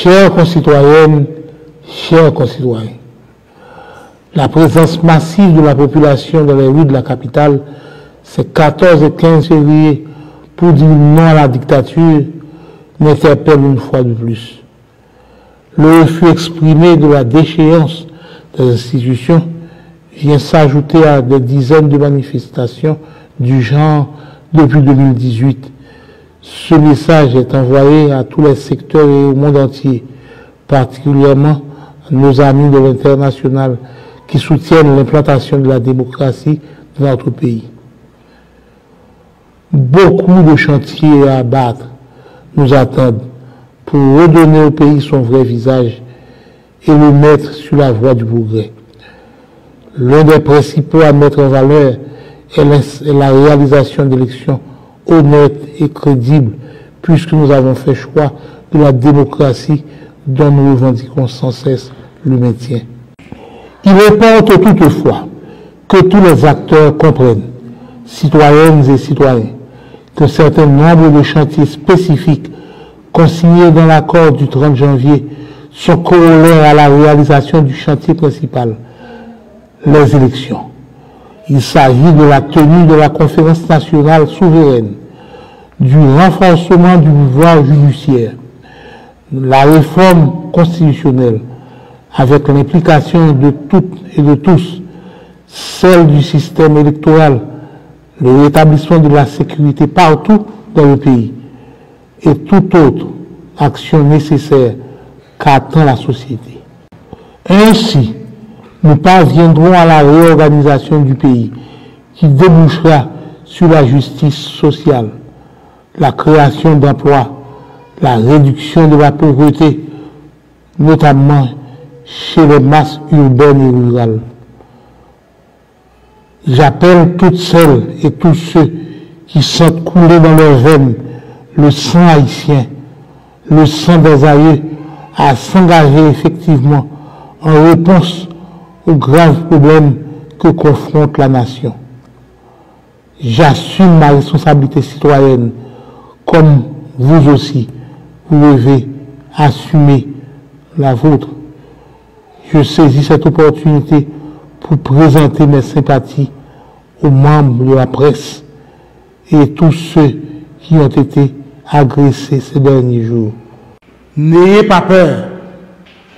Chères concitoyennes, chers concitoyens, la présence massive de la population dans les rues de la capitale ces 14 et 15 février pour dire non à la dictature m'interpelle une fois de plus. Le refus exprimé de la déchéance des institutions vient s'ajouter à des dizaines de manifestations du genre depuis 2018. Ce message est envoyé à tous les secteurs et au monde entier, particulièrement à nos amis de l'international qui soutiennent l'implantation de la démocratie dans notre pays. Beaucoup de chantiers à abattre nous attendent pour redonner au pays son vrai visage et le mettre sur la voie du progrès. L'un des principaux à mettre en valeur est la réalisation d'élections honnêtes et crédibles, puisque nous avons fait choix de la démocratie dont nous revendiquons sans cesse le maintien. Il importe toutefois que tous les acteurs comprennent, citoyennes et citoyens, qu'un certain nombre de chantiers spécifiques consignés dans l'accord du 30 janvier sont corollaires à la réalisation du chantier principal, les élections. Il s'agit de la tenue de la conférence nationale souveraine, du renforcement du pouvoir judiciaire, la réforme constitutionnelle, avec l'implication de toutes et de tous, celle du système électoral, le rétablissement de la sécurité partout dans le pays et toute autre action nécessaire qu'attend la société. Ainsi, nous parviendrons à la réorganisation du pays qui débouchera sur la justice sociale, la création d'emplois, la réduction de la pauvreté, notamment chez les masses urbaines et rurales. J'appelle toutes celles et tous ceux qui sentent couler dans leurs veines le sang haïtien, le sang des aïeux, à s'engager effectivement en réponse aux graves problèmes que confronte la nation. J'assume ma responsabilité citoyenne, comme vous aussi, vous devez assumer la vôtre. Je saisis cette opportunité pour présenter mes sympathies aux membres de la presse et tous ceux qui ont été agressés ces derniers jours. N'ayez pas peur,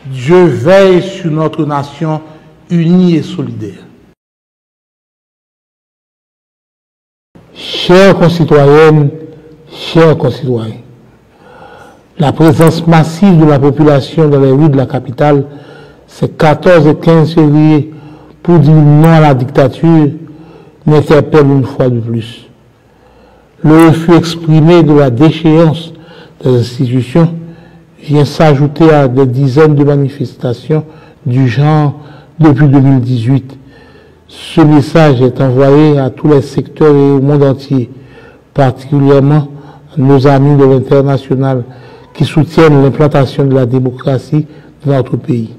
Dieu veille sur notre nation unie et solidaire. Chères concitoyennes, chers concitoyens, la présence massive de la population dans les rues de la capitale ces 14 et 15 février pour dire non à la dictature m'interpelle une fois de plus. Le refus exprimé de la déchéance des institutions vient s'ajouter à des dizaines de manifestations du genre depuis 2018. Ce message est envoyé à tous les secteurs et au monde entier, particulièrement à nos amis de l'international qui soutiennent l'implantation de la démocratie dans notre pays.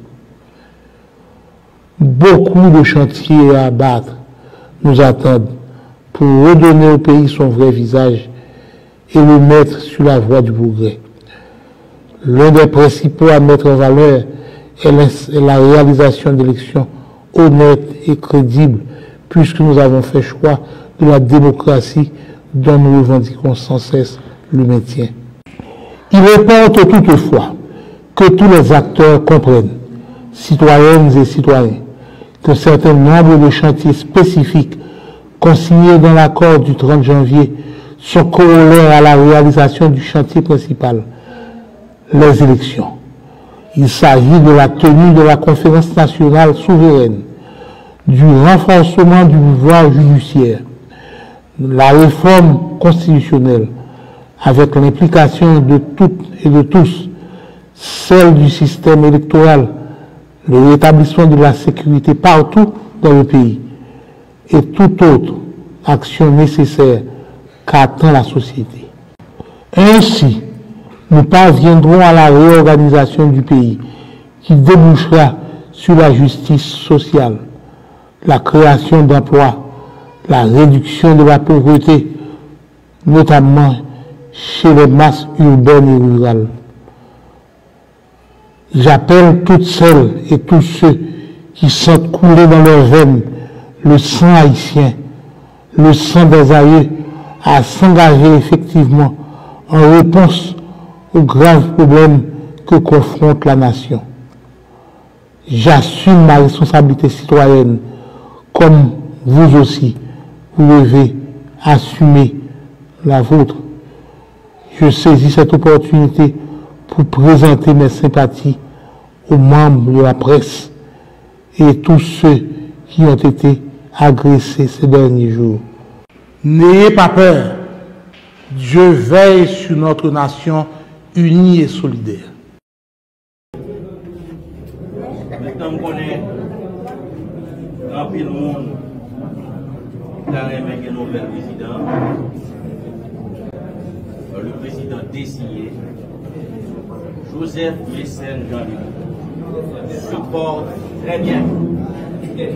Beaucoup de chantiers à abattre nous attendent pour redonner au pays son vrai visage et le mettre sur la voie du progrès. L'un des principaux à mettre en valeur est la réalisation d'élections honnêtes et crédibles, puisque nous avons fait choix de la démocratie dont nous revendiquons sans cesse le maintien. Il importe toutefois que tous les acteurs comprennent, citoyennes et citoyens, qu'un certain nombre de chantiers spécifiques consignés dans l'accord du 30 janvier sont corollaires à la réalisation du chantier principal, les élections. Il s'agit de la tenue de la conférence nationale souveraine, du renforcement du pouvoir judiciaire, la réforme constitutionnelle, avec l'implication de toutes et de tous, celle du système électoral, le rétablissement de la sécurité partout dans le pays et toute autre action nécessaire qu'attend la société. Ainsi, nous parviendrons à la réorganisation du pays qui débouchera sur la justice sociale, la création d'emplois, la réduction de la pauvreté, notamment chez les masses urbaines et rurales. J'appelle toutes celles et tous ceux qui sentent couler dans leurs veines le sang haïtien, le sang des aïeux, à s'engager effectivement en réponse aux graves problèmes que confronte la nation. J'assume ma responsabilité citoyenne, comme vous aussi, vous devez assumer la vôtre. Je saisis cette opportunité pour présenter mes sympathies aux membres de la presse et tous ceux qui ont été agressés ces derniers jours. N'ayez pas peur. Dieu veille sur notre nation unie et solidaire. Maintenant, on connaît un peu le monde dans les nouvel président. Le président désigné, Joseph Mécène Jean-Luc, supporte très bien. Le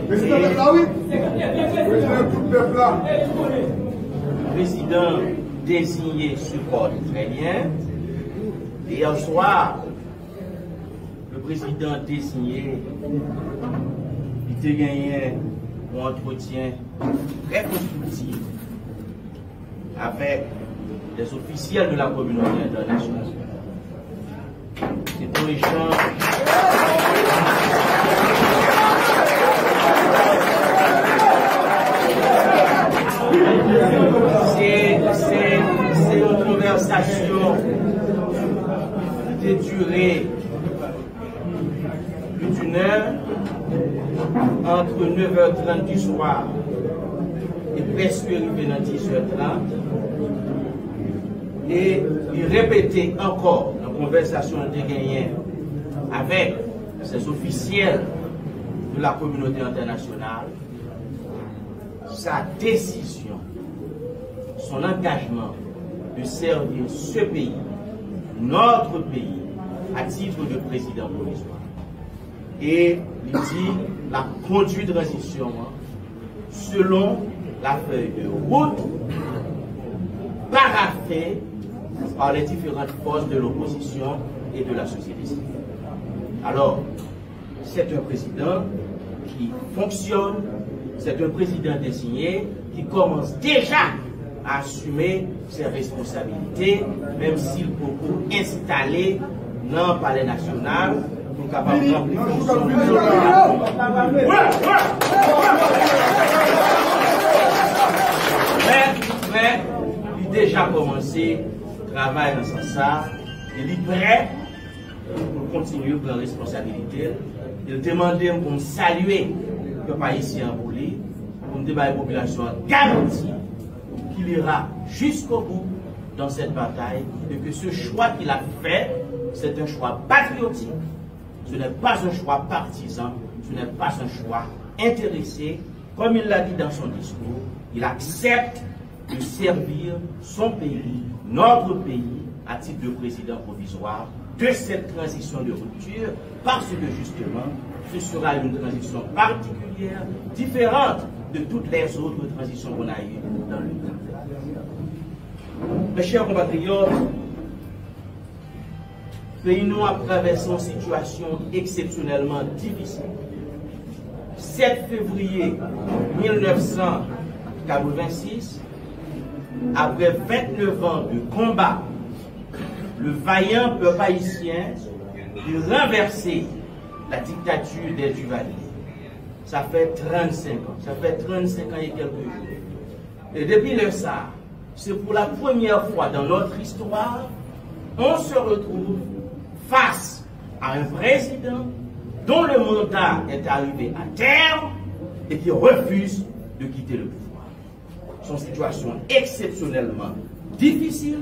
président désigné supporte très bien. Et hier soir, le président désigné, il a gagné un entretien très constructif avec les officiels de la communauté internationale. C'est un échange. C'est une conversation qui a duré plus d'une heure, entre 9h30 du soir et presque arrivé dans 10h30. Et il répétait encore la conversation de gagné avec ces officiels de la communauté internationale, sa décision, son engagement de servir ce pays, notre pays, à titre de président provisoire. Et il dit la conduite de transition selon la feuille de route paraphée par les différentes forces de l'opposition et de la société civile. Alors, c'est un président qui fonctionne, c'est un président désigné qui commence déjà à assumer ses responsabilités, même s'il peut installer dans le palais national pour capable de remplir fonction de mais il a déjà commencé travail dans ce sens, il est prêt pour continuer à prendre responsabilité. Il demandait pour me saluer le pays ici en Bouli, pour me dire à la population garantie qu'il ira jusqu'au bout dans cette bataille et que ce choix qu'il a fait, c'est un choix patriotique. Ce n'est pas un choix partisan, ce n'est pas un choix intéressé. Comme il l'a dit dans son discours, il accepte de servir son pays, notre pays, à titre de président provisoire de cette transition de rupture, parce que justement, ce sera une transition particulière, différente de toutes les autres transitions qu'on a eues dans le temps. Mes chers compatriotes, le pays nous a traversé une situation exceptionnellement difficile. 7 février 1986, après 29 ans de combat, le vaillant peuple haïtien de renverser la dictature des Duvalier. Ça fait 35 ans. Ça fait 35 ans et quelques jours. Et depuis le ça, c'est pour la première fois dans notre histoire, on se retrouve face à un président dont le mandat est arrivé à terme et qui refuse de quitter le pouvoir. C'est une situation exceptionnellement difficile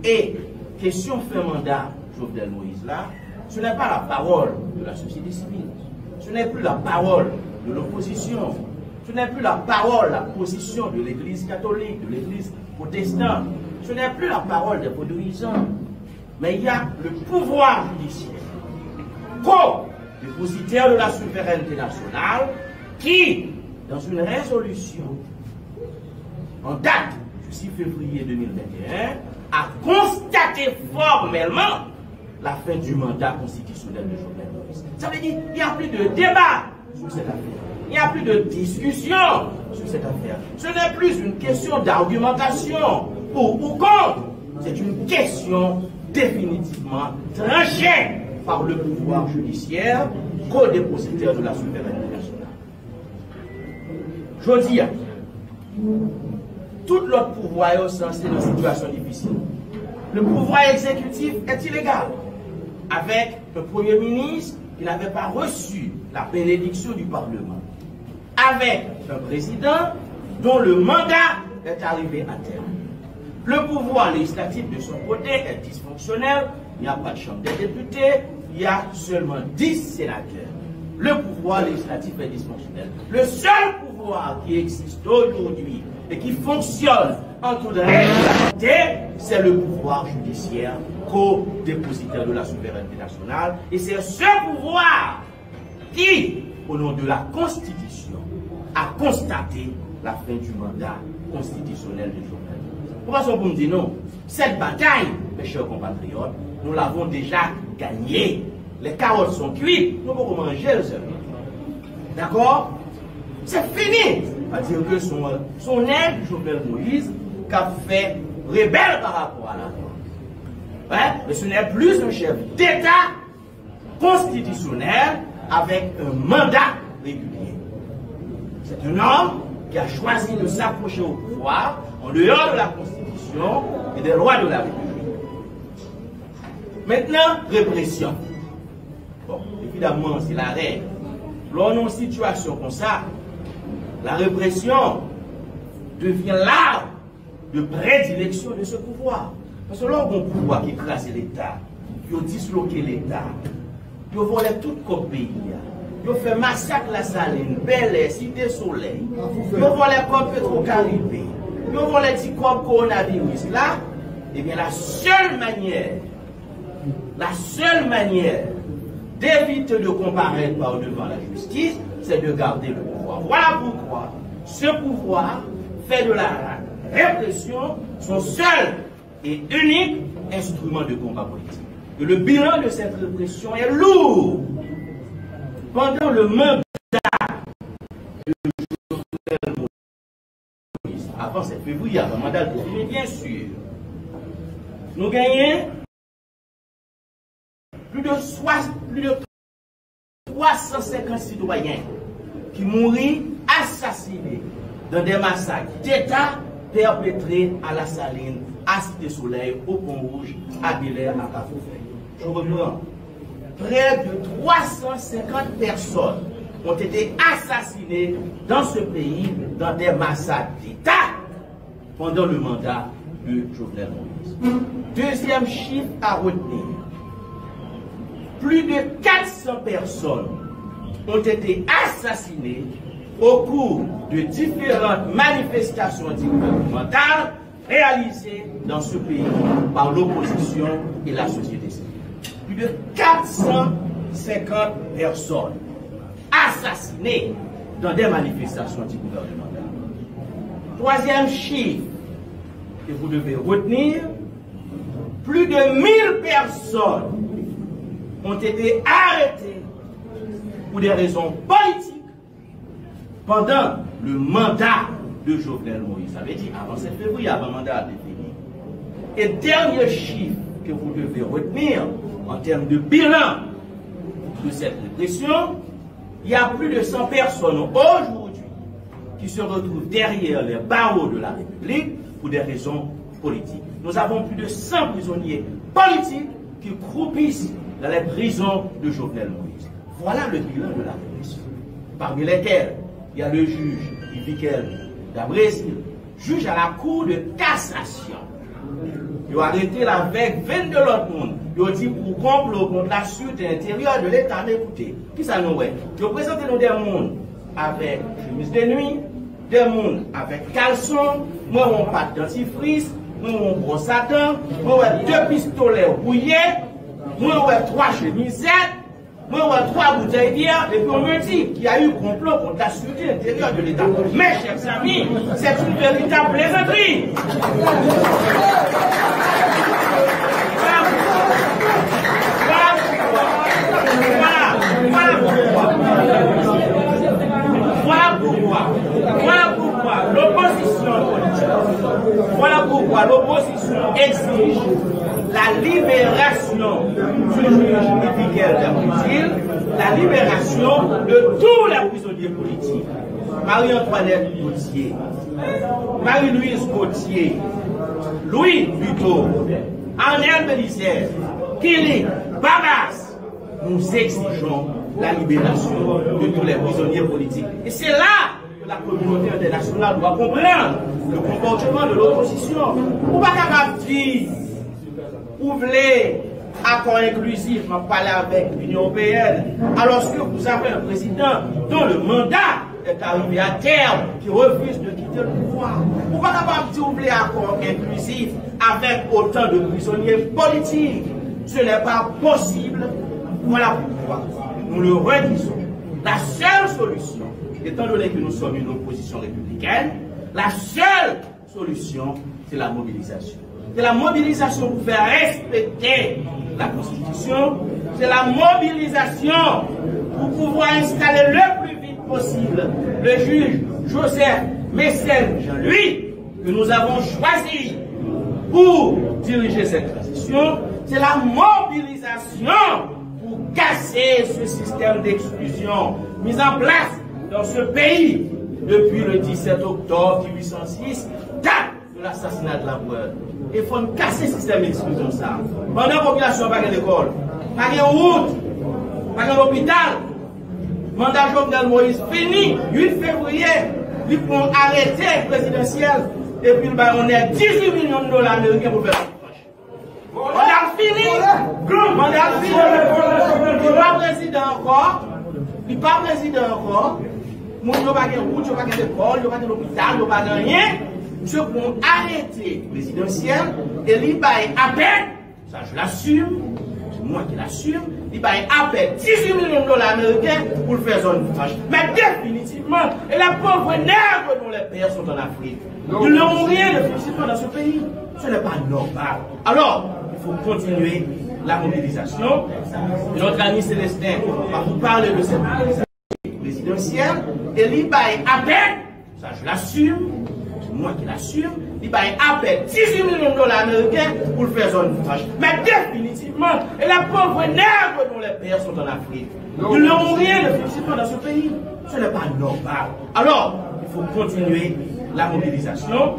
et question fait mandat Jovenel Moïse là, ce n'est pas la parole de la société civile, ce n'est plus la parole de l'opposition, ce n'est plus la parole, la position de l'église catholique, de l'église protestante, ce n'est plus la parole des podorisants, mais il y a le pouvoir judiciaire, co-dépositaire de la souveraineté nationale, qui, dans une résolution en date du 6 février 2021, a constaté formellement la fin du mandat constitutionnel de Jovenel Moïse. Ça veut dire qu'il n'y a plus de débat sur cette affaire. Il n'y a plus de discussion sur cette affaire. Ce n'est plus une question d'argumentation pour ou contre. C'est une question définitivement tranchée par le pouvoir judiciaire, co-dépositaire de la souveraineté nationale. Je dis, tout l'autre pouvoir est censé dans une situation difficile. Le pouvoir exécutif est illégal, avec un Premier ministre qui n'avait pas reçu la bénédiction du Parlement, avec un président dont le mandat est arrivé à terme. Le pouvoir législatif de son côté est dysfonctionnel, il n'y a pas de chambre des députés, il y a seulement 10 sénateurs. Le pouvoir législatif est dysfonctionnel. Le seul pouvoir qui existe aujourd'hui et qui fonctionne en toute régularité, c'est le pouvoir judiciaire, co-dépositaire de la souveraineté nationale. Et c'est ce pouvoir qui, au nom de la Constitution, a constaté la fin du mandat constitutionnel de Jovenel Moïse. Pourquoi est-ce qu'on me dit non? Cette bataille, mes chers compatriotes, nous l'avons déjà gagnée. Les carottes sont cuites, nous pouvons manger le seul. D'accord? C'est fini. C'est-à-dire que son aide, Jovenel Moïse, qu'a fait rebelle par rapport à la loi. Ouais? Mais ce n'est plus un chef d'État constitutionnel avec un mandat régulier. C'est un homme qui a choisi de s'approcher au pouvoir en dehors de la Constitution et des lois de la République. Maintenant, répression. Bon, évidemment, c'est la règle. Lorsqu'on a une situation comme ça, la répression devient l'arme de prédilection de ce pouvoir. Parce que lorsqu'on a un pouvoir qui écrase l'État, qui a disloqué l'État, qui a volé tout le pays, qui a fait massacre la Saline, Bel-Air, Cité Soleil, qui a volé comme Petro-Caribé, qui a volé le coronavirus, là, eh bien la seule manière d'éviter de comparaître par devant la justice, c'est de garder le pouvoir. Voilà pourquoi ce pouvoir fait de la répression son seul et unique instrument de combat politique. Et le bilan de cette répression est lourd. Pendant le mandat de Jovenel Moïse, avant 7 février, avant le mandat de février, bien sûr, nous gagnons plus de 350 citoyens qui mourent assassinés dans des massacres d'État perpétrés à la Saline, à Cité Soleil, au Pont-Rouge, à Bel-Air, à Cafoufet. Je reprends. Près de 350 personnes ont été assassinées dans ce pays dans des massacres d'État pendant le mandat de Jovenel Moïse. Deuxième chiffre à retenir. Plus de 400 personnes ont été assassinées au cours de différentes manifestations antigouvernementales réalisées dans ce pays par l'opposition et la société civile. Plus de 450 personnes assassinées dans des manifestations antigouvernementales. Troisième chiffre que vous devez retenir, plus de 1000 personnes ont été arrêtés pour des raisons politiques pendant le mandat de Jovenel Moïse. Ça veut dire avant 7 février, avant le mandat défini. Et dernier chiffre que vous devez retenir en termes de bilan de cette répression, il y a plus de 100 personnes aujourd'hui qui se retrouvent derrière les barreaux de la République pour des raisons politiques. Nous avons plus de 100 prisonniers politiques qui croupissent dans les prisons de Jovenel Moïse. Voilà le bilan de la répression. Parmi lesquels, il y a le juge Ivikel d'Abrésil, juge à la Cour de cassation. Il a arrêté la veille 22 autres monde. Il a dit pour complot contre la sûreté intérieure de l'État. Mais écoutez, qui ça nous est? Il a présenté nous des mondes avec chemise de nuit, des mondes avec caleçon, moi on pâte dentifrice, moi on brosse à dents, moi on 2 pistolets bouillés, moi on 3 chemisettes, moi on 3 bouteilles de bière, et puis on me dit qu'il y a eu complot contre la sûreté intérieure de l'État. Mes chers amis, c'est une véritable plaisanterie. le juge Miguel Gabriel la libération de tous les prisonniers politiques. Marie-Antoinette Gauthier, Marie-Louise Gauthier, Louis Buteau, Arnel Bélizère, Kéli, Babas, nous exigeons la libération de tous les prisonniers politiques. Et c'est là que la communauté internationale doit comprendre le comportement de l'opposition. Vous ne pouvez pas dire, vous voulez accord inclusif, on parler avec l'Union européenne, alors que vous avez un président dont le mandat est arrivé à terme, qui refuse de quitter le pouvoir. Vous ne pouvez pas dire, vous voulez accord inclusif avec autant de prisonniers politiques. Ce n'est pas possible. Voilà pourquoi nous le redisons. La seule solution, étant donné que nous sommes une opposition républicaine, la seule solution, c'est la mobilisation. C'est la mobilisation pour faire respecter la Constitution. C'est la mobilisation pour pouvoir installer le plus vite possible le juge Joseph Mécène Jean-Louis, que nous avons choisi pour diriger cette transition. C'est la mobilisation pour casser ce système d'exclusion mis en place dans ce pays depuis le 17 octobre 1806, date de l'assassinat de la Breuve. Il faut casser ce système d'exclusion. Ça. Pendant la population n'a pas d'école, pas de route, pas d'hôpital, mandat Jovenel Moïse fini, 8 février, ils vont arrêter le présidentiel, et puis on est 18 millions de dollars américains pour faire ça. On a fini, on a fini, il n'est pas président encore, il n'est pas président encore, il n'y a pas de route, il n'y a pas d'école, il n'y a pas d'hôpital, il n'y a pas de rien. Ceux qui ont arrêté le présidentiel, et il va à peine, ça je l'assume, c'est moi qui l'assume, il va à peine 18 millions de dollars américains pour le faire zone franche. Mais définitivement, et les pauvres nègres dont les pères sont en Afrique, ils n'auront rien définitivement dans ce pays. Ce n'est pas normal. Alors, il faut continuer la mobilisation. Et notre ami Célestin va vous parler de cette mobilisation présidentielle, et il va à peine, ça je l'assume, moi qui l'assume, il va à peine 18 millions de dollars américains pour le faire zone franche. Mais définitivement, et les pauvres nègres dont les pères sont en Afrique, ils n'auront rien définitivement dans ce pays. Ce n'est pas normal. Alors, il faut continuer la mobilisation.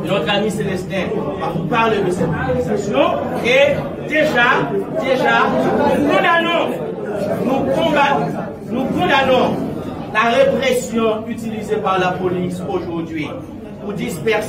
Et notre ami Célestin va vous parler de cette mobilisation. Et déjà, nous condamnons la répression utilisée par la police aujourd'hui pour disperser